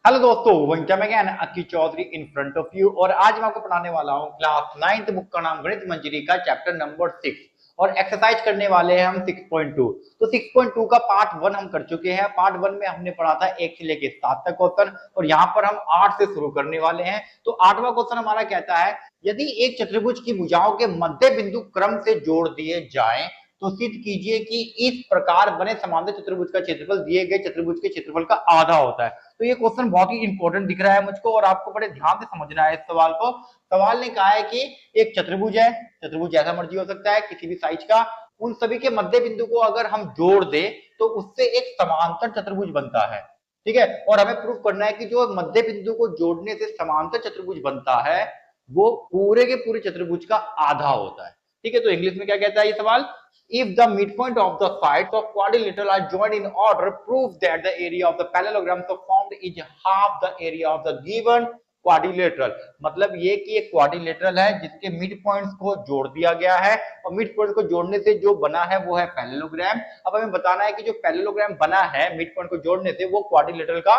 Hello दोस्तों, welcome again Akki Chaudhary in front of you. और आज मैं आपको पढ़ाने वाला हूँ क्लास 9th बुक का नाम गणित मंजरी का चैप्टर नंबर 6 और एक्सरसाइज करने वाले हैं हम 6.2। तो 6.2 का पार्ट 1 हम कर चुके हैं। पार्ट 1 में हमने पढ़ा था 1 से लेके 7 तक क्वेश्चन और यहाँ पर हम 8 से शुरू करने वाले हैं। तो 8वां क्वेश्चन हमारा कहता है, यदि एक चतुर्भुज की भुजाओं के मध्य बिंदु क्रम से जोड़ दिए जाएं तो सिद्ध कीजिए कि इस प्रकार बने समांतर चतुर्भुज का क्षेत्रफल दिए गए चतुर्भुज के क्षेत्रफल का आधा होता है। तो ये क्वेश्चन बहुत ही इंपॉर्टेंट दिख रहा है मुझको और आपको बड़े ध्यान से समझना है इस सवाल को। सवाल ने कहा है कि एक चतुर्भुज है, चतुर्भुज जैसा मर्जी हो सकता है किसी भी साइज का, उन सभी के मध्य बिंदु को अगर हम जोड़ दे तो उससे एक समांतर चतुर्भुज बनता है। ठीक है, और हमें प्रूफ करना है कि जो मध्य बिंदु को जोड़ने से समांतर चतुर्भुज बनता है वो पूरे के पूरे चतुर्भुज का आधा होता है। ठीक है, तो इंग्लिश में क्या कहता है ये सवाल, if the midpoint of the sides of quadrilateral are joined in order, prove that the area of the parallelogram so formed is half the area of the given quadrilateral. मतलब ये कि एक क्वाड्रिलेटरल है जिसके मिड पॉइंट्स को जोड़ दिया गया है और मिड पॉइंट को जोड़ने से जो बना है वो है पैरेललोग्राम। अब हमें बताना है कि जो पैरेललोग्राम बना है मिड पॉइंट को जोड़ने से वो क्वाड्रिलेटरल का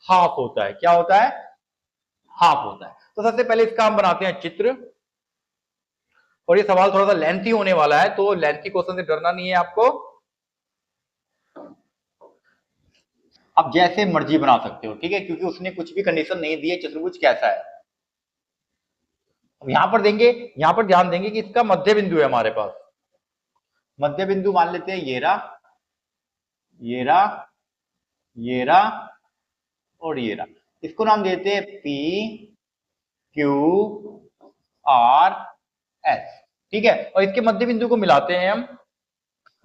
हाफ होता है। क्या होता है? हाफ होता है। तो सबसे पहले इसका हम बनाते हैं चित्र और ये सवाल थोड़ा सा लेंथी होने वाला है तो लेंथी क्वेश्चन से डरना नहीं है आपको। आप जैसे मर्जी बना सकते हो, ठीक है, क्योंकि उसने कुछ भी कंडीशन नहीं दी है चतुर्भुज कैसा है। अब यहां पर देंगे, यहां पर ध्यान देंगे कि इसका मध्य बिंदु है हमारे पास। मध्य बिंदु मान लेते हैं ये रहा, ये रहा, ये रहा और ये रहा। इसको नाम देते हैं पी क्यू आर एस। ठीक है, और इसके मध्य बिंदु को मिलाते हैं हम।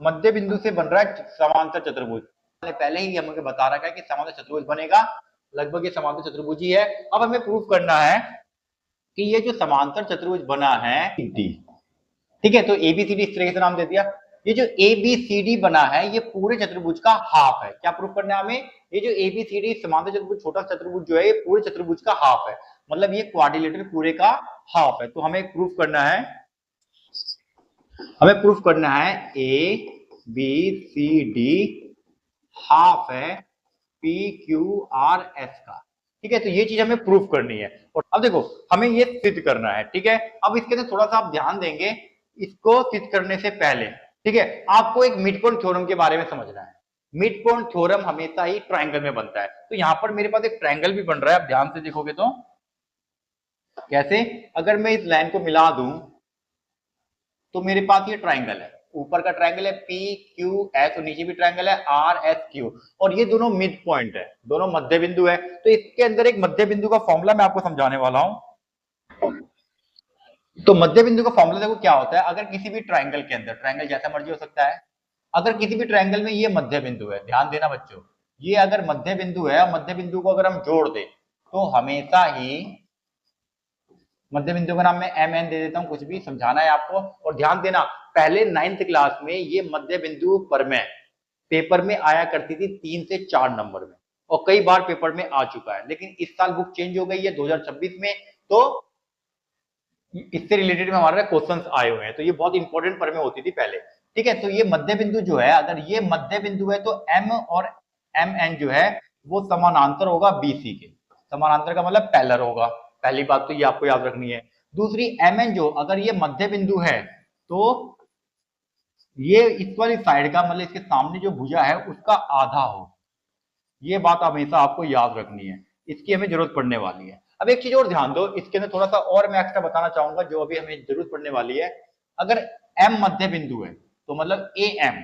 मध्य बिंदु से बन रहा है समांतर चतुर्भुज। पहले ही हमें बता रखा है कि समांतर चतुर्भुज बनेगा, लगभग ये समांतर चतुर्भुज ही है। अब हमें प्रूफ करना है कि ये जो समांतर चतुर्भुज बना है डी, ठीक है, तो एबीसीडी इस तरीके से नाम दे दिया। ये जो एबीसीडी बना है ये पूरे चतुर्भुज का हाफ है। क्या प्रूफ करना है हमें? ये जो एबीसीडी समांतर चतुर्भुज छोटा चतुर्भुज जो है ये पूरे चतुर्भुज का हाफ है, मतलब ये क्वाड्रिलेटरल पूरे का हाफ है। तो हमें प्रूफ करना है, हमें प्रूफ करना है A B C D half है पी क्यू आर एस का। ठीक है, तो ये चीज हमें प्रूफ करनी है। और अब देखो हमें ये सिद्ध करना है। ठीक है, अब इसके अंदर थोड़ा सा आप ध्यान देंगे, इसको सिद्ध करने से पहले ठीक है आपको एक मिड पॉइंट थ्योरम के बारे में समझना है। मिड पॉइंट थ्योरम हमेशा ही ट्राइंगल में बनता है। तो यहां पर मेरे पास एक ट्राइंगल भी बन रहा है, आप ध्यान से देखोगे तो कैसे, अगर मैं इस लाइन को मिला दूं तो मेरे पास ये ट्राइंगल है, ऊपर का ट्राइंगल है पी क्यू एस और नीचे भी ट्राइंगल है आर एस क्यू और ये दोनों मिड पॉइंट है, दोनों मध्य बिंदु है। तो इसके अंदर एक मध्य बिंदु का फॉर्मूला मैं आपको समझाने वाला हूं। तो मध्य बिंदु का फॉर्मूला देखो क्या होता है, अगर किसी भी ट्राइंगल के अंदर, ट्राइंगल जैसा मर्जी हो सकता है, अगर किसी भी ट्राइंगल में ये मध्य बिंदु है, ध्यान देना बच्चों, ये अगर मध्य बिंदु है, मध्य बिंदु को अगर हम जोड़ दे तो हमेशा ही मध्य बिंदु का नाम मैं एम एन दे देता हूं, कुछ भी समझाना है आपको। और ध्यान देना पहले 9th क्लास में ये मध्य बिंदु पर में पेपर में आया करती थी 3 से 4 नंबर में और कई बार पेपर में आ चुका है, लेकिन इस साल बुक चेंज हो गई है 2026 में, तो इससे रिलेटेड में हमारे क्वेश्चंस आए हुए हैं। तो ये बहुत इंपॉर्टेंट पर में होती थी पहले। ठीक है, तो ये मध्य बिंदु जो है, अगर ये मध्य बिंदु है तो एम और एम एन जो है वो समानांतर होगा बीसी के। समानांतर का मतलब पैरेलल होगा, पहली बात तो ये आपको याद रखनी है। दूसरी एम एन जो, अगर ये मध्य बिंदु है तो ये इस वाली साइड का मतलब इसके सामने जो भुजा है उसका आधा हो, ये बात हमेशा आपको याद रखनी है, इसकी हमें जरूरत पड़ने वाली है। अब एक चीज और ध्यान दो, इसके अंदर थोड़ा सा और मैं एक्स्ट्रा बताना चाहूंगा जो अभी हमें जरूरत पड़ने वाली है। अगर एम मध्य बिंदु है तो मतलब ए एम,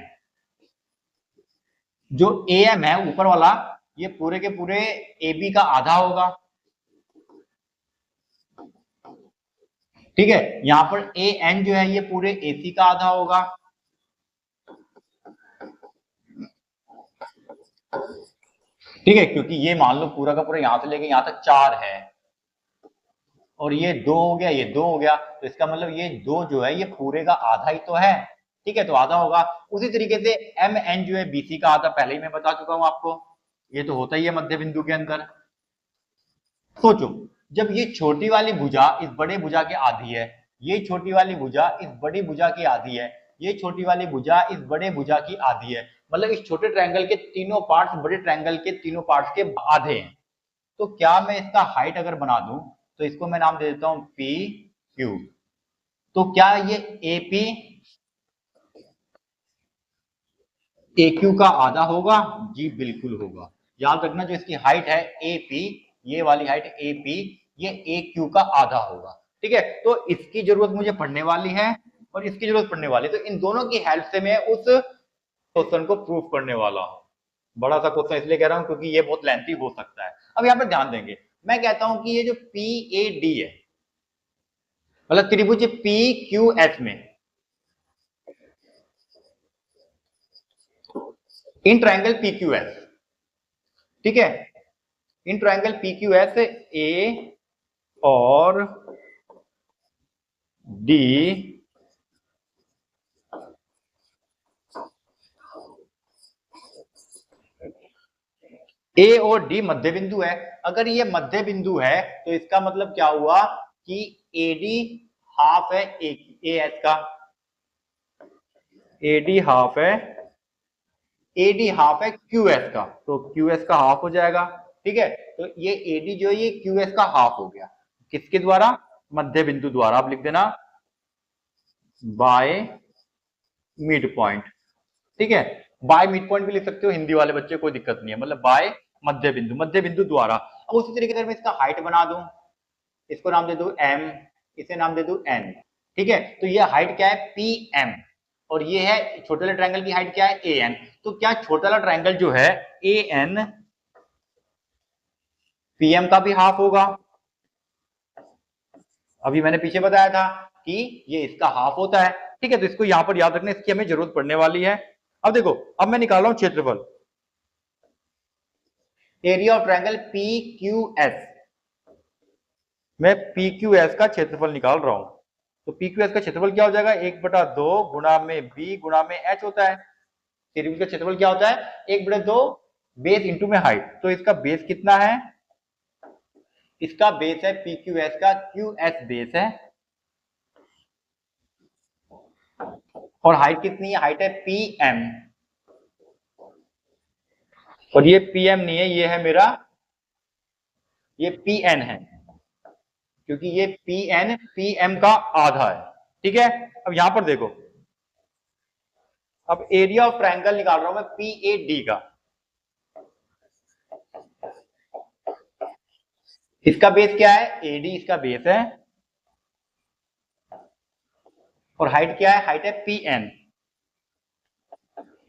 जो ए एम है ऊपर वाला, ये पूरे के पूरे ए बी का आधा होगा। ठीक है, यहां पर ए एन जो है ये पूरे ए सी का आधा होगा। ठीक है, क्योंकि ये मान लो पूरा का पूरा यहां से लेके यहां तक 4 है और ये 2 हो गया, ये 2 हो गया, तो इसका मतलब ये 2 जो है ये पूरे का आधा ही तो है। ठीक है, तो आधा होगा। उसी तरीके से एम एन जो है बीसी का आधा, पहले ही मैं बता चुका हूं आपको, ये तो होता ही है मध्य बिंदु के अंदर। सोचो, जब ये छोटी वाली भुजा इस बड़े भुजा के आधी है, ये छोटी वाली भुजा इस बड़ी भुजा की आधी है, ये छोटी वाली भुजा इस बड़े भुजा की आधी है, मतलब इस छोटे ट्रायंगल के तीनों पार्ट्स बड़े ट्रायंगल के तीनों पार्ट्स के आधे हैं। तो क्या मैं इसका हाइट अगर बना दूं तो इसको मैं नाम दे देता हूं पी क्यू। तो क्या ये एपी ए क्यू का आधा होगा? जी बिल्कुल होगा। याद रखना जो इसकी हाइट है एपी, ये वाली हाइट एपी, ये ए क्यू का आधा होगा। ठीक है, तो इसकी जरूरत मुझे पड़ने वाली है और इसकी जरूरत पड़ने वाली है, तो इन दोनों की हेल्प से मैं उस क्वेश्चन को प्रूव करने वाला हूं। बड़ा सा क्वेश्चन इसलिए कह रहा हूं क्योंकि ये बहुत लेंथी हो सकता है। अब यहां पर ध्यान देंगे, मैं कहता हूं कि ये जो पी ए डी है, मतलब त्रिभुज पी क्यू एस में, in triangle P Q S, ठीक है, in triangle P Q S A और डी ए और डी मध्य बिंदु है। अगर ये मध्य बिंदु है तो इसका मतलब क्या हुआ कि ए डी हाफ है ए एस का, ए डी हाफ है, ए डी हाफ है क्यू एस का, तो क्यू एस का हाफ हो जाएगा। ठीक है, तो ये ए डी जो है ये क्यू एस का हाफ हो गया, किसके द्वारा? मध्य बिंदु द्वारा। आप लिख देना बाय मिड पॉइंट। ठीक है, बाय मिड पॉइंट भी लिख सकते हो हिंदी वाले बच्चे, कोई दिक्कत नहीं है, मतलब बाय मध्य बिंदु, मध्य बिंदु द्वारा। अब उसी तरीके से मैं इसका हाइट बना दूं, इसको नाम दे दूं एम, इसे नाम दे दूं एन। ठीक है, तो ये हाइट क्या है पी एम, और ये है छोटे वाले ट्रायंगल की हाइट क्या है ए एन। तो क्या छोटा वाला ट्रायंगल जो है ए एन पी एम का भी हाफ होगा? अभी मैंने पीछे बताया था कि ये इसका हाफ होता है। ठीक है, तो इसको यहां पर याद रखना, इसकी हमें जरूरत पड़ने वाली है। अब देखो, अब मैं निकाल रहा हूं क्षेत्रफल, area of triangle P Q S, मैं पी क्यू एस का क्षेत्रफल निकाल रहा हूं। तो पी क्यू एस का क्षेत्रफल क्या हो जाएगा? 1/2 गुणा में बी गुणा में एच होता है। त्रिभुज का क्षेत्रफल क्या होता है? 1/2 बेस इंटू में हाइट। तो इसका बेस कितना है? इसका बेस है पी क्यू एस का, क्यू एस बेस है, और हाइट कितनी है? हाइट है पी एम, और ये पी एम नहीं है, ये है मेरा, ये पी एन है, क्योंकि ये पी एन पी एम का आधा है। ठीक है, अब यहां पर देखो, अब एरिया ऑफ ट्रायंगल निकाल रहा हूं मैं पी ए डी का। इसका बेस क्या है? ए डी इसका बेस है, और हाइट क्या है? हाइट है पी एन।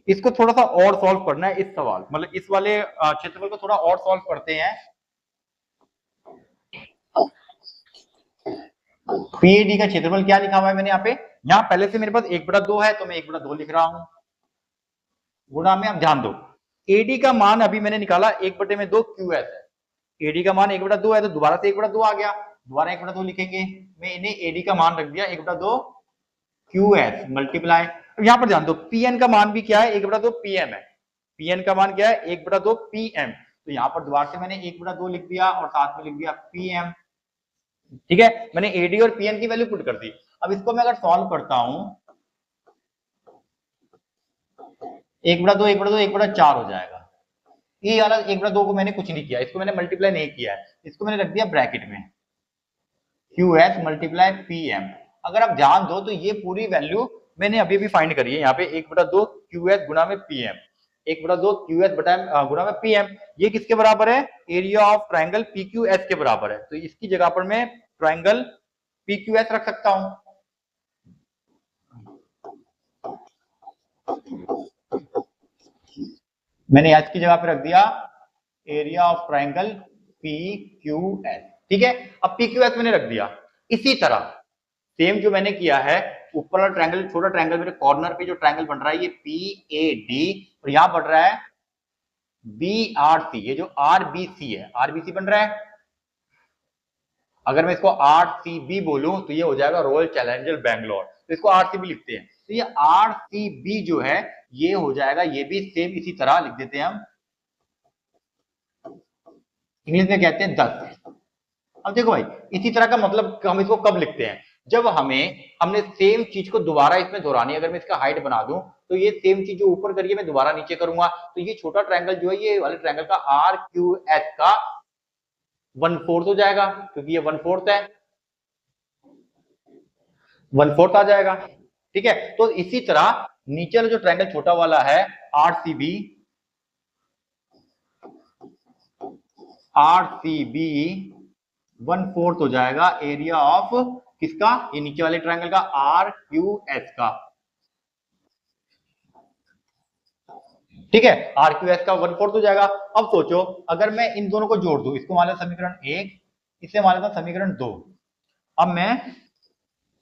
इसको थोड़ा सा और सॉल्व करना है, इस सवाल मतलब इस वाले क्षेत्रफल को थोड़ा और सॉल्व करते हैं। पीएडी का क्षेत्रफल क्या लिखा हुआ है मैंने यहाँ पे? यहाँ पहले से मेरे पास 1/2 है, तो मैं 1/2 लिख रहा हूं, गुणा में। अब ध्यान दो, एडी का मान अभी मैंने निकाला 1/2 क्यू एस है, एडी का मान 1/2 है, तो दोबारा से 1/2 आ गया, दोबारा 1/2 लिखेंगे। मैं इन्हें एडी का मान रख दिया 1/2 क्यू एस मल्टीप्लाई। यहां पर ध्यान दो, पीएन का मान भी क्या है? 1/2 पीएम है, पीएन का मान क्या है? 1/2 पीएम। तो यहां पर दोबारा से मैंने 1/2 लिख दिया और साथ में लिख दिया पीएम। ठीक है, मैंने एडी और पीएन की वैल्यू पुट कर दी। अब इसको मैं अगर सॉल्व करता हूं, 1/2 1/2 1/4 हो जाएगा। ये वाला 1/2 को मैंने कुछ नहीं किया, इसको मैंने मल्टीप्लाई नहीं किया है, इसको मैंने रख दिया ब्रैकेट में, Q S multiply P M. अगर आप ध्यान दो तो ये पूरी वैल्यू मैंने अभी भी फाइंड करी है यहाँ पे, 1/2 क्यू एस गुणा में पी एम, 1/2 क्यू एस गुणा में पी एम। ये किसके बराबर है? Area of triangle P Q S के बराबर है। तो इसकी जगह पर मैं ट्रायंगल पी क्यू एस रख सकता हूं। मैंने एच की जगह पे रख दिया area of triangle P Q S. ठीक है, अब पी क्यू एस मैंने रख दिया। इसी तरह सेम जो मैंने किया है, ऊपर वाला ट्रायंगल, छोटा ट्रायंगल, मेरे कॉर्नर पे जो ट्रायंगल बन रहा है ये पी ए डी, और यहां बन रहा है बी आर सी, ये जो आर बी सी है, आर बी सी बन रहा है। अगर मैं इसको आर सी बी बोलूं तो ये हो जाएगा रॉयल चैलेंजर बैंगलोर, तो इसको आर सी बी लिखते हैं। तो ये आर सी बी जो है ये हो जाएगा, ये भी सेम इसी तरह लिख देते हैं हम, इंग्लिश में कहते हैं 10। अब देखो भाई, इसी तरह का मतलब हम इसको कब लिखते हैं? जब हमने सेम चीज को दोबारा इसमें दोहरानी है। अगर मैं इसका हाइट बना दूं तो ये सेम चीज जो ऊपर करिए मैं दोबारा नीचे करूंगा, तो ये छोटा ट्रायंगल जो है ये वाले ट्रायंगल का आर क्यू एस का 1/4 हो जाएगा, क्योंकि ये 1/4 है, 1/4 आ जाएगा। ठीक है, तो इसी तरह नीचे वाला जो ट्रायंगल छोटा वाला है आरसीबी, आरसीबी 1/4 हो जाएगा एरिया ऑफ किसका, ये नीचे वाले ट्रायंगल का, आर क्यू एस का। ठीक है, आर क्यू एस का 1/4 हो जाएगा। अब सोचो अगर मैं इन दोनों को जोड़ दूं, इसको मान लो समीकरण 1, इसे मान लेता समीकरण 2। अब मैं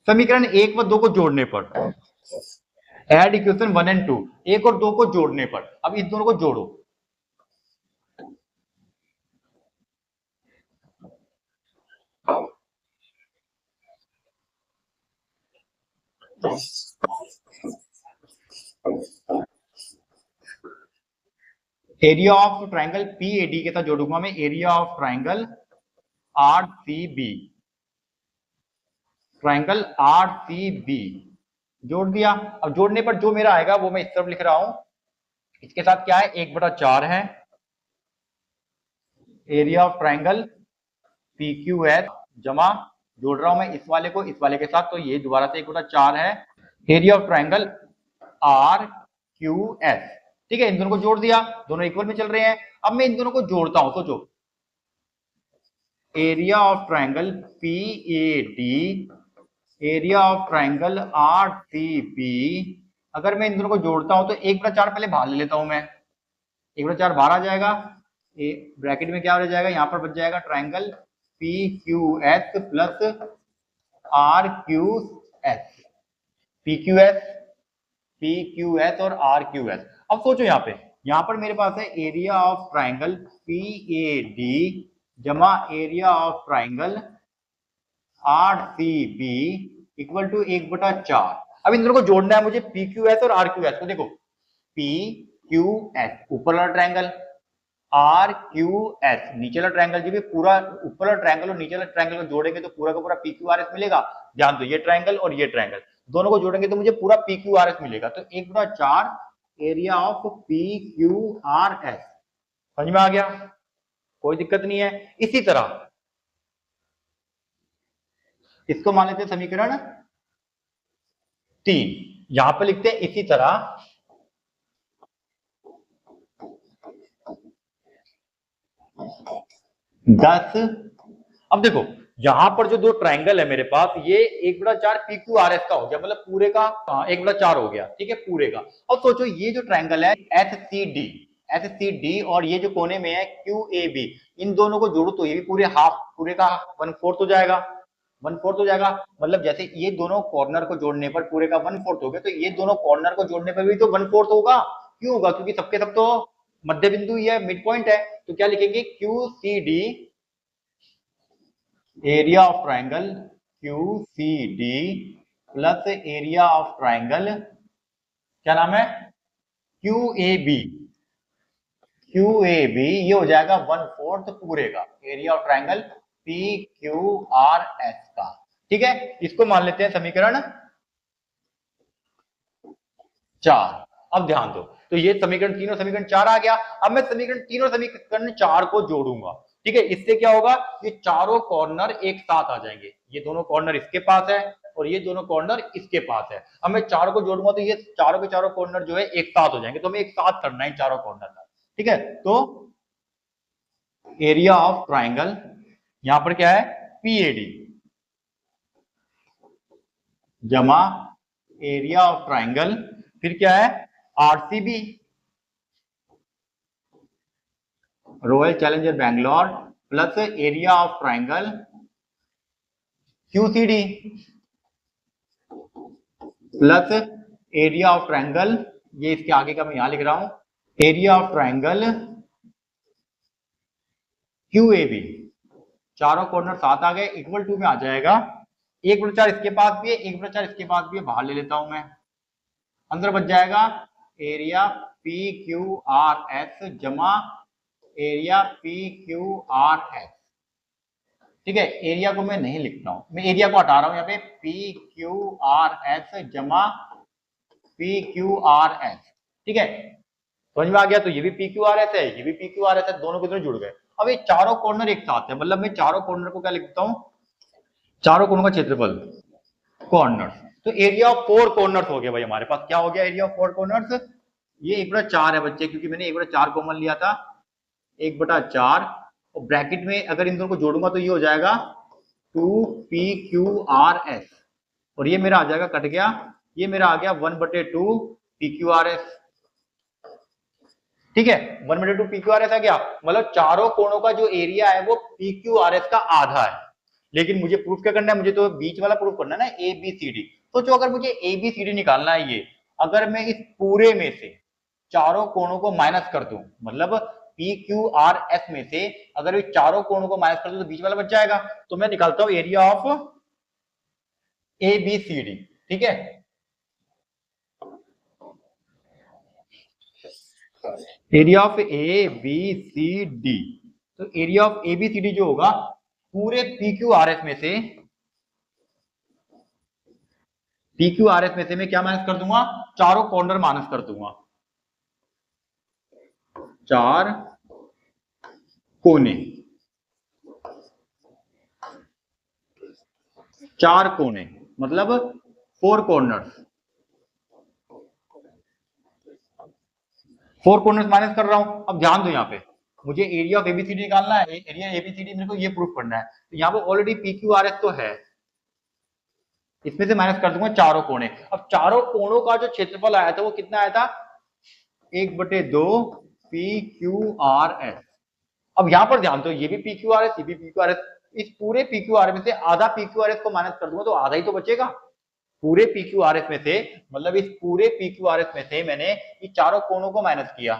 समीकरण 1 व 2 को जोड़ने पर, एड इक्वेशन 1 एंड 2, 1 और 2 को जोड़ने पर, अब इस दोनों को जोड़ो, एरिया ऑफ ट्राइंगल पीएडी के साथ जोड़ूंगा मैं area of triangle RCB, triangle RCB जोड़ दिया। अब जोड़ने पर जो मेरा आएगा वो मैं इस तरफ लिख रहा हूं, इसके साथ क्या है, 1/4 है area of triangle P Q S, जमा जोड़ रहा हूं मैं इस वाले को इस वाले के साथ, तो ये दोबारा से 1/4 है area of triangle R Q S. ठीक है, इन दोनों को जोड़ दिया, दोनों इक्वल में चल रहे हैं। अब मैं इन दोनों को जोड़ता हूं, सोचो area of triangle P A D, area of triangle R C B. अगर मैं इन दोनों को जोड़ता हूं तो 1/4 पहले बाहर ले लेता हूं मैं, 1/4 बाहर आ जाएगा, ब्रैकेट में क्या हो जाएगा, यहां पर बच जाएगा triangle P Q S plus R Q S, P Q S, P Q S और आर क्यू एस। अब सोचो यहां पर मेरे पास है area of triangle P A D जमा area of triangle R C B equal to 1/4। अब इन दोनों को जोड़ना है मुझे, पी क्यू एस और आर क्यू एस को। देखो पी क्यू एस ऊपर वाला ट्राइंगल, आर क्यू एस नीचे वाला ट्राइंगल, जी पूरा ऊपर वाला ट्राइंगल और नीचे वाला ट्राइंगल को जोड़ेंगे तो पूरा का पूरा पी क्यू आर एस मिलेगा। ध्यान दो, ये ट्राइंगल और ये ट्राइंगल दोनों को जोड़ेंगे तो मुझे पूरा पी क्यू आर एस मिलेगा, तो 1/4 area of P Q R S. समझ में आ गया, कोई दिक्कत नहीं है। इसी तरह इसको मान लेते हैं समीकरण 3, यहां पर लिखते हैं इसी तरह 10। अब देखो यहां पर जो दो ट्राइंगल है मेरे पास, ये 1/4 पी क्यू आर एस का हो गया, मतलब पूरे का 1/4 हो गया। ठीक है, पूरे का। अब सोचो ये जो ट्राइंगल है H C D, H C D और ये जो कोने में है क्यू ए बी, इन दोनों को जोड़ो तो ये भी पूरे हाफ, पूरे का 1/4 हो जाएगा, 1/4 हो जाएगा। मतलब जैसे ये दोनों कॉर्नर को जोड़ने पर पूरे का 1/4 हो गया, तो ये दोनों कॉर्नर को जोड़ने पर भी तो 1/4 होगा। क्यों होगा, क्योंकि सबके सब तो मध्य बिंदु ही है, मिड पॉइंट है। तो क्या लिखेंगे, Q C D area of triangle Q C D plus area of triangle क्या नाम है, Q A B, Q A B ये हो जाएगा 1/4 पूरे का area of triangle P Q R S का। ठीक है, इसको मान लेते हैं समीकरण 4। अब ध्यान दो, तो ये समीकरण 3 और समीकरण 4 आ गया। अब मैं समीकरण 3 और समीकरण 4 को जोड़ूंगा। ठीक है, इससे क्या होगा, ये चारों कॉर्नर एक साथ आ जाएंगे, ये दोनों कॉर्नर इसके पास है और ये दोनों कॉर्नर इसके पास है। अब मैं चारों को जोड़ूंगा तो ये चारों के चारों कॉर्नर जो है एक साथ हो जाएंगे, तो हमें एक साथ करना है चारों कॉर्नर का। ठीक है, तो एरिया ऑफ ट्राइंगल यहां पर क्या है, पीएडी जमा एरिया ऑफ ट्राइंगल, फिर क्या है, RCB royal challenger Bangalore plus area of triangle QCD plus area of triangle, ये इसके आगे का मैं यहां लिख रहा हूं, एरिया ऑफ ट्राइंगल क्यूएबी। चारों कॉर्नर साथ आ गए, इक्वल टू में आ जाएगा, 1/4 इसके पास भी है, 1/4 इसके पास भी है, बाहर ले लेता हूं मैं, अंदर बच जाएगा area P Q R S जमा area P Q R S. ठीक है, एरिया को मैं नहीं लिख रहा हूं, मैं एरिया को हटा रहा हूं, यहाँ पे पी क्यू आर एस जमा पी क्यू आर एस। ठीक है, समझ में आ गया, तो ये भी पी क्यू आर एस है, ये भी पी क्यू आर एस है, दोनों के दोनों जुड़ गए। अब ये चारों कॉर्नर एक साथ है, मतलब मैं चारों कॉर्नर को क्या लिखता हूं, चारों कोनों का क्षेत्रफल, कॉर्नर। तो एरिया ऑफ 4 कॉर्नर्स हो गया भाई हमारे पास। क्या हो गया एरिया ऑफ 4 कॉर्नर्स? ये 1/4 है बच्चे, क्योंकि मैंने 1/4 कॉमन लिया था, 1/4। और ब्रैकेट में अगर इन दोनों को जोड़ूंगा तो ये हो जाएगा 2PQRS, और ये मेरा आ जाएगा, कट गया, ये मेरा आ गया 1/2 PQRS। ठीक है, 1/2 PQRS आ गया, मतलब चारों कोणों का जो एरिया है वो PQRS का आधा है। लेकिन मुझे प्रूफ क्या करना है, मुझे तो बीच वाला प्रूफ करना है ना, ABCD। सोचो अगर मुझे ABCD निकालना है, ये अगर मैं इस पूरे में से चारों कोणों को माइनस कर दूं, मतलब PQRS में से अगर ये चारों कोणों को माइनस कर दूं तो बीच वाला बच जाएगा। तो मैं निकालता हूं एरिया ऑफ ABCD। ठीक है, एरिया ऑफ ABCD, तो एरिया ऑफ ABCD जो होगा पूरे PQRS में से, PQRS में से मैं क्या माइनस कर दूंगा, चारों कॉर्नर माइनस कर दूंगा, चार कोने, चार कोने मतलब 4 कॉर्नर्स, 4 कॉर्नर्स माइनस कर रहा हूं। अब ध्यान दो, यहाँ पे मुझे एरिया ऑफ एबीसीडी निकालना है, एरिया एबीसीडी मेरे को ये प्रूफ करना है। तो यहाँ पे ऑलरेडी PQRS तो है, इसमें से माइनस कर दूंगा चारों कोने। अब चारों कोणों का जो क्षेत्रफल आया था वो कितना आया था, 1/2 PQRS। अब यहां पर ध्यान दो, ये भी PQRS, ये भी PQRS, इस पूरे PQRS में से आधा PQRS को माइनस कर दूंगा तो आधा ही तो बचेगा पूरे PQRS में से। मतलब इस पूरे PQRS में से मैंने ये चारों कोणों को माइनस किया,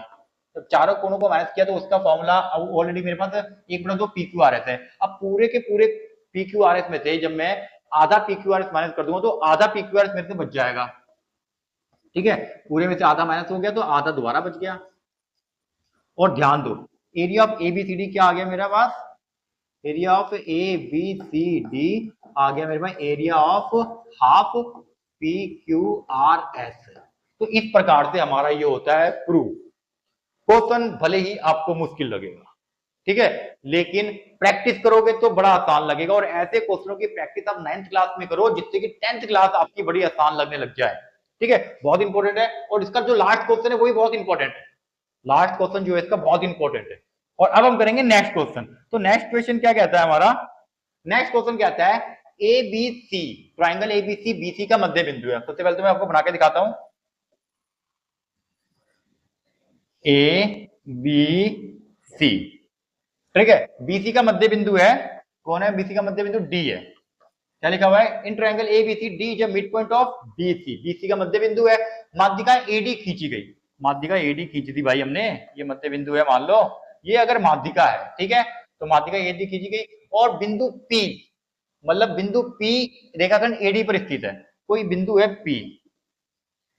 तो चारों कोणों को माइनस किया तो उसका फॉर्मूला ऑलरेडी मेरे पास 1/2 PQRS है। अब पूरे के पूरे PQRS में से जब मैं आधा PQRS माइनस कर दूंगा तो आधा PQRS मेरे से बच जाएगा। ठीक है, पूरे में से आधा माइनस हो गया तो आधा दोबारा बच गया। और ध्यान दो, एरिया ऑफ एबीसीडी क्या आ गया मेरे पास, एरिया ऑफ एबीसीडी आ गया मेरे पास एरिया ऑफ हाफ PQRS। तो इस प्रकार से हमारा ये होता है प्रूफ। क्वेश्चन भले ही आपको मुश्किल लगेगा, ठीक है, लेकिन प्रैक्टिस करोगे तो बड़ा आसान लगेगा। और ऐसे क्वेश्चनों की प्रैक्टिस आप 9th क्लास में करो जिससे कि 10th क्लास आपकी बड़ी आसान लगने लग जाए। ठीक है, बहुत इंपॉर्टेंट है। और इसका जो लास्ट क्वेश्चन है वही बहुत इंपॉर्टेंट है, लास्ट क्वेश्चन जो है इसका बहुत इंपॉर्टेंट है। और अब हम करेंगे नेक्स्ट क्वेश्चन। तो नेक्स्ट क्वेश्चन क्या कहता है हमारा, नेक्स्ट क्वेश्चन कहता है ABC, ट्राइंगल ABC BC का मध्य बिंदु है। सबसे पहले तो मैं आपको बना के दिखाता हूं, ABC, ठीक है, BC का मध्य बिंदु है, कौन है BC का मध्य बिंदु, D है। क्या लिखा हुआ है, in triangle ABC D is a mid point of BC, BC का मध्य बिंदु है। माध्यिका AD खींची गई, माध्यिका AD खींची थी भाई हमने, ये मध्य बिंदु है मान लो, ये अगर माध्यिका है, ठीक है, तो माध्यिका AD खींची गई और बिंदु P, मतलब बिंदु P रेखाखंड AD पर स्थित है, कोई बिंदु है P।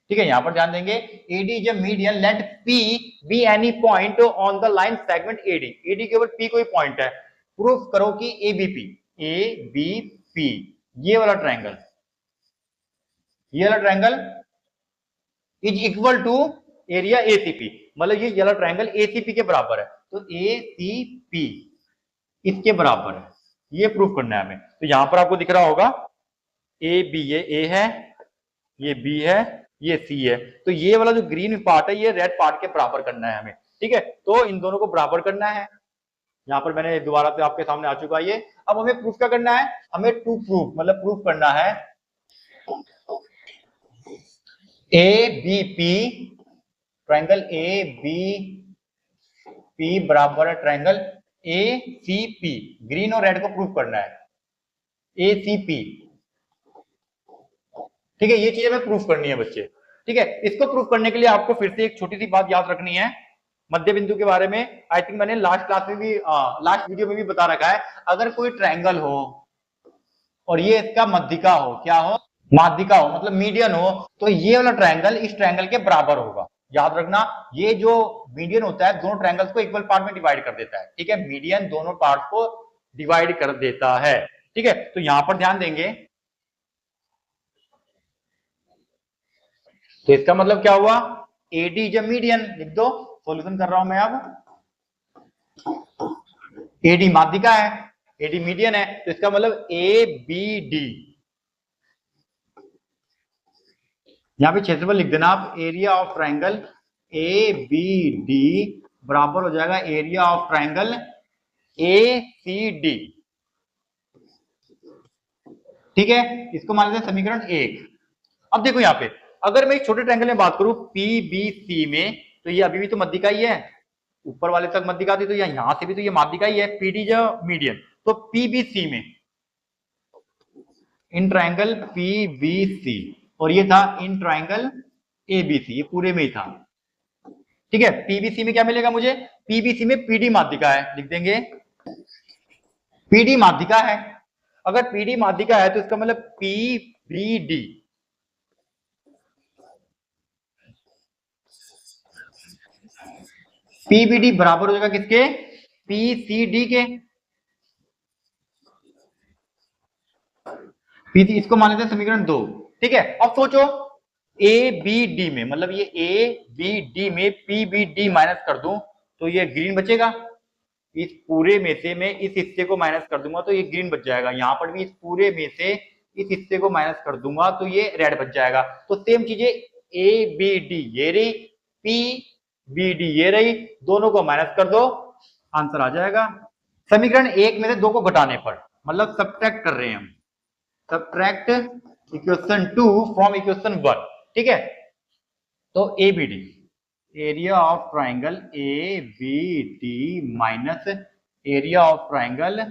ठीक है, यहां पर ध्यान देंगे, AD is a median, let P be any point on the line segment AD, AD के ऊपर P कोई पॉइंट है। प्रूफ करो कि ABP, ये वाला ट्रायंगल, ये वाला triangle is equal to area ACP, मतलब ये वाला ट्रायंगल ACP के बराबर है। तो ACP इसके बराबर है, ये प्रूफ करना है हमें। तो यहां पर आपको दिख रहा होगा AB, ये A है, ये B है, ये C है। तो ये वाला जो ग्रीन पार्ट है ये रेड पार्ट के बराबर करना है हमें। ठीक है, तो इन दोनों को बराबर करना है। यहां पर मैंने दोबारा से आपके सामने आ चुका है ये। अब हमें प्रूफ क्या करना है, हमें टू प्रूफ, मतलब प्रूफ करना है ABP, ट्रायंगल ABP बराबर है ट्रायंगल ACP, ग्रीन और रेड को प्रूफ करना है ACP। ठीक है, ये चीजें हमें प्रूफ करनी है बच्चे। ठीक है, इसको प्रूफ करने के लिए आपको फिर से एक छोटी सी बात याद रखनी है मध्य बिंदु के बारे में। आई थिंक मैंने लास्ट क्लास में भी, लास्ट वीडियो में भी बता रखा है, अगर कोई ट्रायंगल हो और ये इसका मध्यिका हो, क्या हो, माध्यिका हो, मतलब मीडियन हो, तो ये वाला ट्रायंगल इस ट्रायंगल के बराबर होगा। याद रखना, ये जो मीडियन होता है दोनों ट्रायंगल्स को इक्वल पार्ट में डिवाइड कर देता है। ठीक है, मीडियन दोनों पार्ट को डिवाइड कर देता है। ठीक है, तो यहां पर ध्यान देंगे, तो इसका मतलब क्या हुआ, AD इज अ मीडियन, लिख दो, सॉल्यूशन कर रहा हूं मैं अब। एडी माध्यिका है, एडी मीडियन है, तो इसका मतलब ए बी डी। यहां पे क्षेत्रफल लिख देना आप, area of triangle A B D बराबर हो जाएगा area of triangle A C D. ठीक है, इसको मान लेते हैं समीकरण 1। अब देखो यहाँ पे अगर मैं एक छोटे ट्रायंगल में बात करूं पीबीसी में, तो ये अभी भी तो मध्यिका ही है, ऊपर वाले तक मध्यिका थी, तो यहां से भी तो ये माध्यिका ही है, पीडी जो मीडियन। तो पीबीसी में, इन ट्रायंगल पीबीसी, और ये था इन ट्रायंगल एबीसी, ये पूरे में ही था। ठीक है, पीबीसी में क्या मिलेगा मुझे, पीबीसी में पीडी माध्यिका है, लिख देंगे पीडी माध्यिका है। अगर पीडी माध्यिका है तो इसका मतलब पीबीडी, पीबीडी बराबर हो जाएगा किसके, पीसीडी के। पीसी, इसको मान लेते हैं समीकरण 2। ठीक है, अब सोचो ए बी डी में, मतलब ये ए बी डी में पीबीडी माइनस कर दूं तो ये ग्रीन बचेगा। इस पूरे में से मैं इस हिस्से को माइनस कर दूंगा तो ये ग्रीन बच जाएगा। यहां पर भी इस पूरे में से इस हिस्से को माइनस कर दूंगा तो ये रेड बच जाएगा। तो सेम चीजें ए बी डी ये रही, पी बी डी ये रही, दोनों को माइनस कर दो, आंसर आ जाएगा। समीकरण 1 में से 2 को घटाने पर, मतलब सब्ट्रैक्ट कर रहे हैं हम, सब्ट्रैक्ट इक्वेशन 2 फ्रॉम इक्वेशन 1। ठीक है, तो A B D, area of triangle A B D minus area of triangle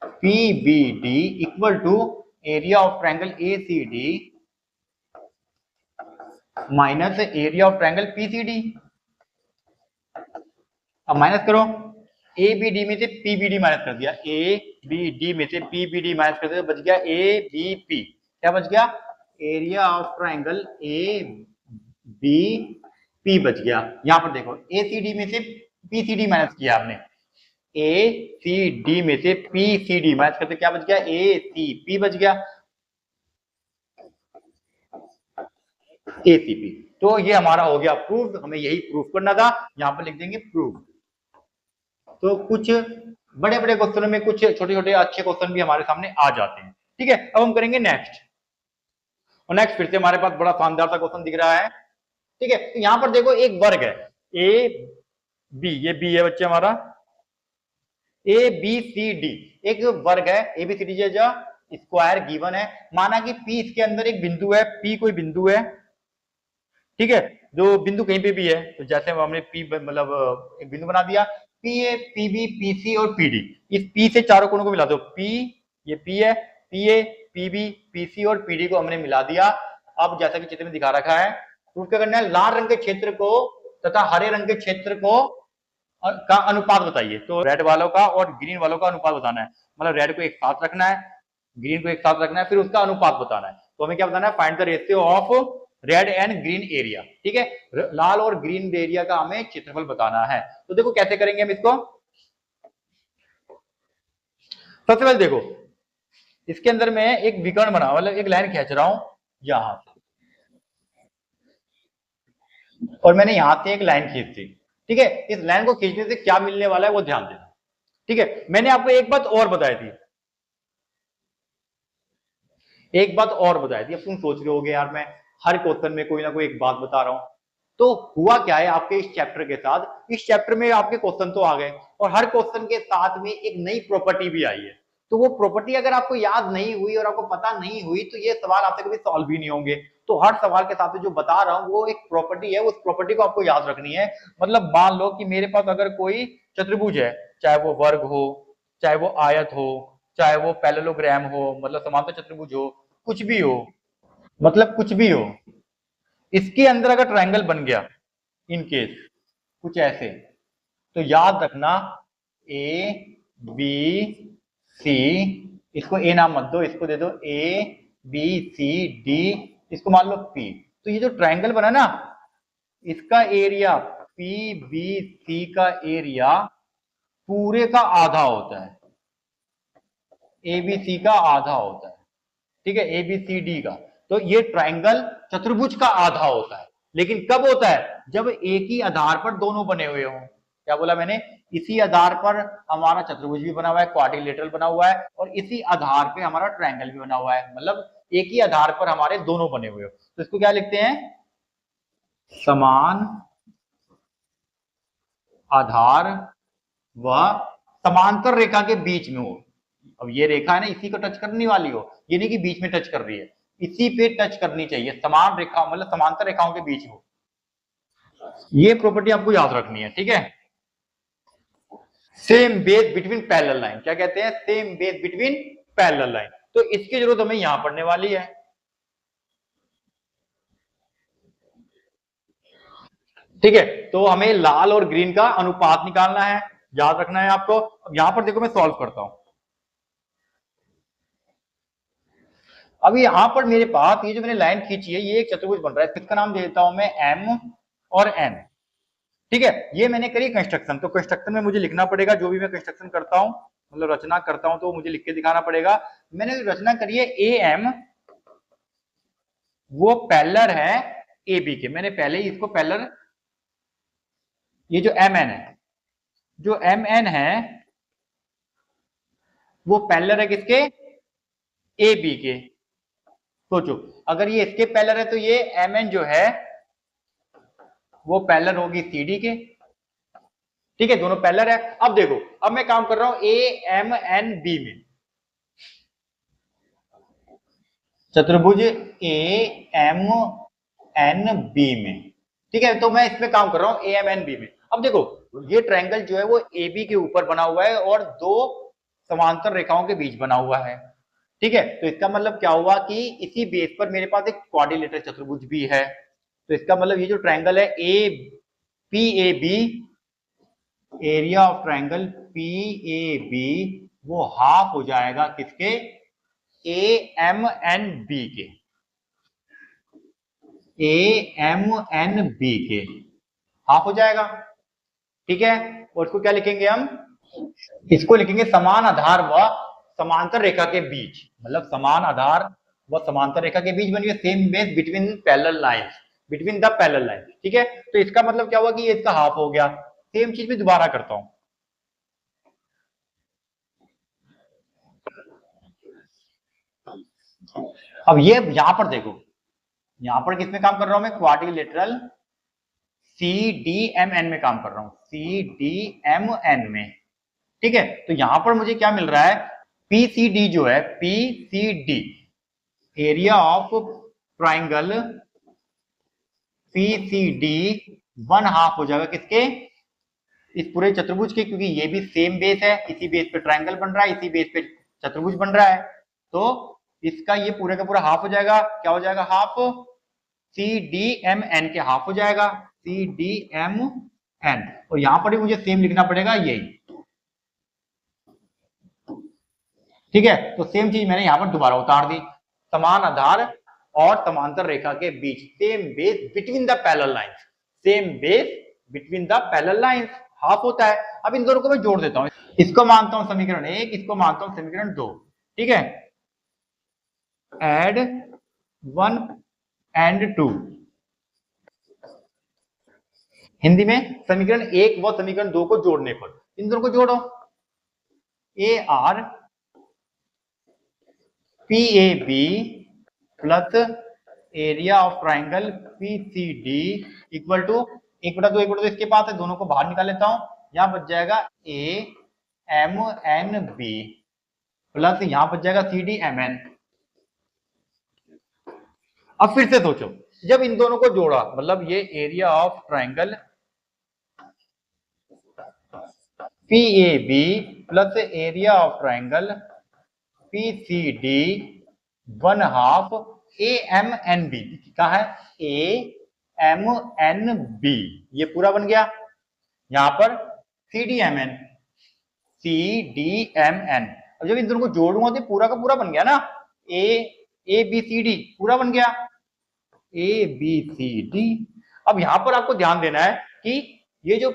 P B D equal to area of triangle A C D minus area of triangle P C D. अब minus करो, A B D में से P B D minus कर दिया, ए B D में से P B D minus कर दिया, बच गया ए बी पी। क्या बच गया, area of triangle A B P बच गया। यहां पर देखो ए सी डी में से पी सी डी माइनस किया आपने, ए सी डी में से पी सी डी माइनस करते क्या बच गया, ए सी पी बच गया, ए सी पी। तो ये हमारा हो गया प्रूफ, हमें यही प्रूफ करना था, यहां पर लिख देंगे प्रूफ। तो कुछ बड़े बड़े क्वेश्चनों में कुछ छोटे छोटे अच्छे क्वेश्चन भी हमारे सामने आ जाते हैं। ठीक है, अब हम करेंगे नेक्स्ट, और नेक्स्ट फिर से हमारे पास बड़ा शानदार सा क्वेश्चन दिख रहा है। ठीक है, तो यहां पर देखो एक वर्ग है ए बी, ये बी है बच्चे हमारा, ए बी सी डी एक वर्ग है, ए बी सी डी जो स्क्वायर गिवन है, माना कि पी इसके अंदर एक बिंदु है, पी कोई बिंदु है। ठीक है, जो बिंदु कहीं पे भी है, तो जैसे हमने पी मतलब एक बिंदु बना दिया, P A P B P C और पी डी, इस पी से चारों कोनों को मिला दो, पी ये पी है, P A P B P C और पी डी को हमने मिला दिया। अब जैसा कि चित्र में दिखा रखा है, प्रूफ क्या करना है, लाल रंग के क्षेत्र को तथा हरे रंग के क्षेत्र को का अनुपात बताइए। तो रेड वालों का और ग्रीन वालों का अनुपात बताना है, मतलब रेड को एक साथ रखना है, ग्रीन को एक साथ रखना है, फिर उसका अनुपात बताना है। तो हमें क्या बताना है, find the ratio of red and green area. ठीक है, लाल और ग्रीन एरिया का हमें क्षेत्रफल बताना है। तो देखो कैसे करेंगे हम इसको। सबसे पहले देखो इसके अंदर मैं एक विकर्ण बना, मतलब एक लाइन खींच रहा हूं यहां से, और मैंने यहां से एक लाइन खींच दी। ठीक है, इस लाइन को खींचने से क्या मिलने वाला है वो ध्यान देना। ठीक है, मैंने आपको एक बात और बताई थी, एक बात और बताई थी। अब तुम सोच रहे होगे यार मैं हर क्वेश्चन में कोई ना कोई एक बात बता रहा हूं, तो हुआ क्या है आपके इस चैप्टर के साथ, इस चैप्टर में आपके क्वेश्चन तो आ गए, और हर क्वेश्चन के साथ में एक नई प्रॉपर्टी भी आई है। तो वो प्रॉपर्टी अगर आपको याद नहीं हुई और आपको पता नहीं हुई तो ये सवाल आपसे कभी सॉल्व ही नहीं होंगे। तो हर सवाल के साथ जो बता रहा हूं वो एक प्रॉपर्टी है, उस प्रॉपर्टी को आपको याद रखनी है। मतलब मान लो कि मेरे पास अगर कोई चतुर्भुज है, चाहे वो वर्ग हो, चाहे वो आयत हो, चाहे वो पैरेललोग्राम हो, मतलब समांतर चतुर्भुज हो, कुछ भी हो, मतलब कुछ भी हो, इसके अंदर अगर ट्रायंगल बन गया इन केस कुछ ऐसे, तो याद रखना ए बी सी, इसको ए नाम मत दो, इसको दे दो ए बी सी डी, इसको मान लो पी। तो ये जो ट्रायंगल बना ना, इसका एरिया पी बी सी का एरिया पूरे का आधा होता है, ए बी सी का आधा होता है। ठीक है, ए बी सी डी का। तो ये ट्रायंगल चतुर्भुज का आधा होता है, लेकिन कब होता है, जब एक ही आधार पर दोनों बने हुए हों। क्या बोला मैंने, इसी आधार पर हमारा चतुर्भुज भी बना हुआ है, क्वाड्रिलेटरल बना हुआ है, और इसी आधार पे हमारा ट्रायंगल भी बना हुआ है, मतलब एक ही आधार पर हमारे दोनों बने हुए हो। तो इसको क्या लिखते हैं, समान आधार व समांतर रेखा के बीच में हो। अब ये रेखा है ना, इसी को टच करने वाली हो, ये नहीं कि बीच में टच कर रही है, इसी पे टच करनी चाहिए, समान रेखा मतलब समांतर रेखाओं के बीच हो। ये प्रॉपर्टी आपको याद रखनी है, ठीक है। Same base between parallel line, क्या कहते हैं, same base between parallel line. तो इसकी जरूरत हमें यहां पड़ने वाली है, ठीक है। तो हमें लाल और ग्रीन का अनुपात निकालना है, याद रखना है आपको। अब यहां पर देखो मैं सॉल्व करता हूं। अभी यहां पर मेरे पास ये जो मैंने लाइन खींची है, ये एक चतुर्भुज बन रहा है, इसका नाम दे देता हूं मैं एम और एन, ठीक है। ये मैंने करी कंस्ट्रक्शन, तो कंस्ट्रक्शन में मुझे लिखना पड़ेगा, जो भी मैं कंस्ट्रक्शन करता हूं मतलब रचना करता हूं तो मुझे लिख के दिखाना पड़ेगा। मैंने रचना करी है ए एम, वो पैरेलल है ए बी के, मैंने पहले ही इसको पैरेलल, ये जो एम एन है, जो एम एन है वो पैरेलल है किसके, ए बी के। सोचो अगर ये इसके पैरेलल है तो ये एम एन जो है वो पैरेलल होगी सी डी के, ठीक है, दोनों पैरेलल है। अब देखो, अब मैं काम कर रहा हूं ए एम एन बी में, चतुर्भुज ए एम एन बी में, ठीक है। तो मैं इसमें काम कर रहा हूं ए एम एन बी में। अब देखो ये ट्रायंगल जो है वो ए बी के ऊपर बना हुआ है और दो समांतर रेखाओं के बीच बना हुआ है, ठीक है। तो इसका मतलब क्या हुआ कि इसी बेस पर मेरे पास एक क्वाड्रिलेटरल चतुर्भुज भी है। तो इसका मतलब ये जो ट्रायंगल है A P A B, area of triangle P A B, वो हाफ हो जाएगा किसके, ए एम एन बी के, ए एम एन बी के हाफ हो जाएगा, ठीक है। और इसको क्या लिखेंगे हम, इसको लिखेंगे समान आधार व समांतर रेखा के बीच, मतलब समान आधार व समांतर रेखा के बीच बनी है, same base between parallel lines, between the parallel line, ठीक है। तो इसका मतलब क्या हुआ कि ये इसका हाफ हो गया। सेम चीज में दोबारा करता हूं। अब ये यहां पर देखो, यहां पर किसमें काम कर रहा हूं मैं, quadrilateral C D M N में काम कर रहा हूं, सी डी एम एन में, ठीक है। तो यहां पर मुझे क्या मिल रहा है, पी सी डी जो है, P C D area of triangle P C D one half हो जाएगा किसके, इस पूरे चतुर्भुज के, क्योंकि ये भी सेम बेस है, इसी बेस पे ट्राइंगल बन रहा है, इसी बेस पे चतुर्भुज बन रहा है, तो इसका ये पूरे का पूरा हाफ हो जाएगा। क्या हो जाएगा, half C D M N के हाफ हो जाएगा, सी डी एम एन। और यहां पर भी मुझे सेम लिखना पड़ेगा यही, ठीक है। तो सेम चीज मैंने यहां पर दोबारा उतार दी, समान आधार और समांतर रेखा के बीच, same base between the parallel lines, same base between the parallel lines half होता है। अब इन दोनों को मैं जोड़ देता हूं, इसको मानता हूं समीकरण 1, इसको मानता हूं समीकरण 2, ठीक है। एड 1 एंड 2, हिंदी में समीकरण 1 व समीकरण 2 को जोड़ने पर, इन दोनों को जोड़ो, A R P A B plus area of triangle P C D equal to 1/2 इसके पास है, दोनों को बाहर निकाल लेता हूं, यहां बच जाएगा A M N B plus यहां बच जाएगा सी डी एम एन। अब फिर से सोचो, जब इन दोनों को जोड़ा, मतलब ये area of triangle P A B plus area of triangle P C D one half A M N B, क्या है, ए एम एन बी, ये पूरा बन गया। यहां पर C D M N, C D M N, अब जब इन दोनों को जोड़ूंगा तो पूरा का पूरा बन गया ना, ए बी सी डी पूरा बन गया, ए बी सी डी। अब यहां पर आपको ध्यान देना है कि ये जो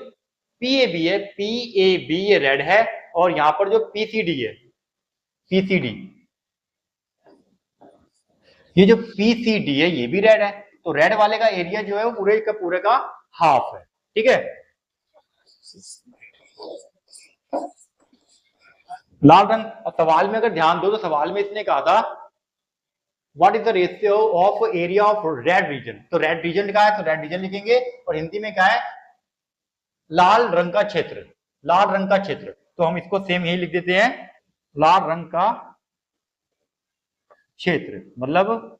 पी ए बी है, पी ए बी ये रेड है, और यहां पर जो पी सी डी है, पी सी डी, ये जो पी सी डी है ये भी रेड है, तो रेड वाले का एरिया जो है वो पूरे का हाफ है, ठीक है। लाल रंग। और सवाल में अगर ध्यान दो तो सवाल में इसने कहा था what is the ratio of area of red region. तो रेड रीजन का है तो रेड रीजन लिखेंगे, और हिंदी में क्या है, लाल रंग का क्षेत्र। लाल रंग का क्षेत्र, तो हम इसको सेम यही लिख देते हैं, लाल रंग का क्षेत्र। मतलब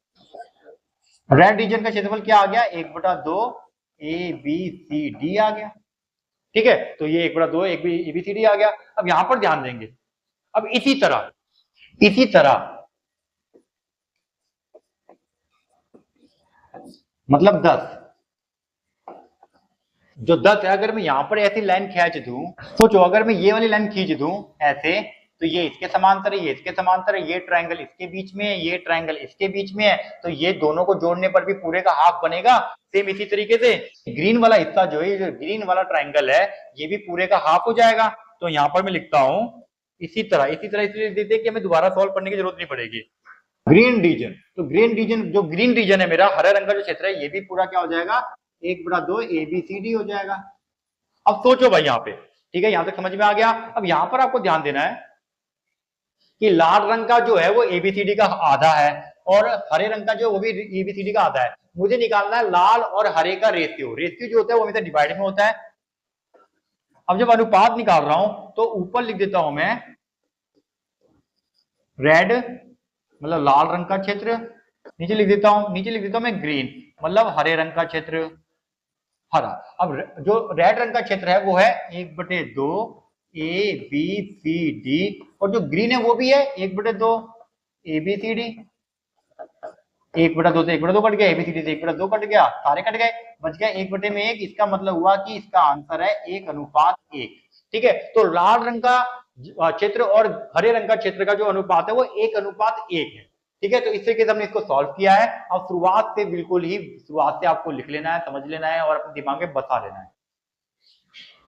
रेड रीजन का क्षेत्रफल क्या आ गया, 1/2 ABCD आ गया। ठीक है, तो ये 1/2 ABCD आ गया। अब यहां पर ध्यान देंगे, अब इसी तरह मतलब 10, जो 10 है, अगर मैं यहां पर ऐसी लाइन खींच दूं, सोचो अगर मैं ये वाली लाइन खींच दूं ऐसे, तो ये इसके समांतर है, ये इसके समांतर है, ये ट्रायंगल इसके बीच में है, ये ट्रायंगल इसके बीच में है, तो ये दोनों को जोड़ने पर भी पूरे का हाफ बनेगा। सेम इसी तरीके से ग्रीन वाला हिस्सा जो है, जो ग्रीन वाला ट्रायंगल है, ये भी पूरे का हाफ हो जाएगा। तो यहां पर मैं लिखता हूं इसी तरह इसलिए देते हैं कि हमें दोबारा सॉल्व करने की जरूरत नहीं पड़ेगी। ग्रीन रीजन, तो ग्रीन रीजन, जो ग्रीन रीजन है मेरा, हरे रंग का जो क्षेत्र है, ये भी पूरा क्या हो जाएगा, 1/2 ABCD हो जाएगा। अब सोचो भाई यहाँ पे, ठीक है, यहां तक समझ में आ गया। अब यहां पर आपको ध्यान देना है कि लाल रंग का जो है वो ABCD का आधा है, और हरे रंग का जो वो भी ABCD का आधा है। मुझे निकालना है लाल और हरे का रेशियो। रेशियो जो होता है वो हमेशा डिवाइड में होता है। अब जब अनुपात निकाल रहा हूं तो ऊपर लिख देता हूं मैं रेड, मतलब लाल रंग का क्षेत्र, नीचे लिख देता हूं मैं ग्रीन, मतलब हरे रंग का क्षेत्र, हरा। अब जो रेड रंग का क्षेत्र है वो है 1/2 ABCD, और जो ग्रीन है वो भी है 1/2 ABCD। 1/2 से 1/2 कट गया, ABCD से 1/2 कट गया, सारे कट गए, बच गया 1/1। इसका मतलब हुआ कि इसका आंसर है 1:1। ठीक है, तो लाल रंग का क्षेत्र और हरे रंग का क्षेत्र का जो अनुपात है वो 1:1 है। ठीक है, तो इस तरीके से हमने इसको सॉल्व किया है। अब शुरुआत से आपको लिख लेना है, समझ लेना है और अपने दिमाग में बसा लेना है।